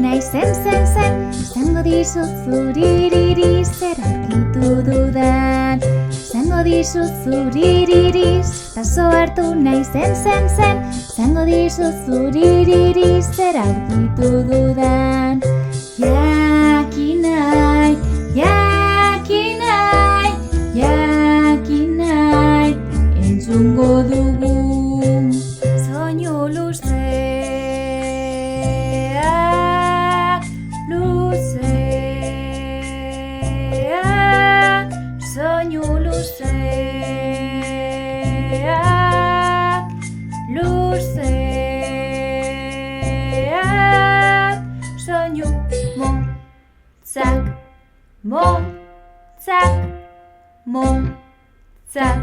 nahi zen. Zango dizut zuriririz, zer aurkitu dudan. Zango dizut zuriririz, tazo hartu nahi zen. Zango dizut zuriririz, zer aurkitu dudan. Jakin nahi, entzungo dugu soinu luzeak, soinu luzeak, soinu motzak, motzak, motzak,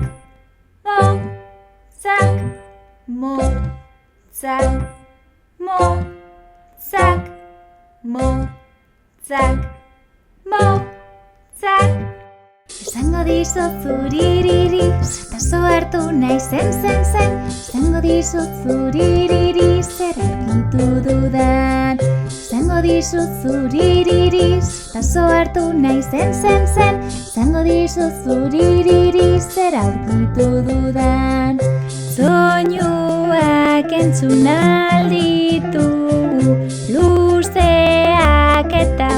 motzak, motzak, motzak, motzak, motzak. Esango dizut zuriririz, tazo hartu nahi zen. Esango dizut zuriririz, zer aurkitu dudan. Esango dizut zuriririz, tazo hartu nahi zen. Esango dizut zuriririz, zer aurkitu dudan. Soinuak entzun ahal ditugu, luzeak eta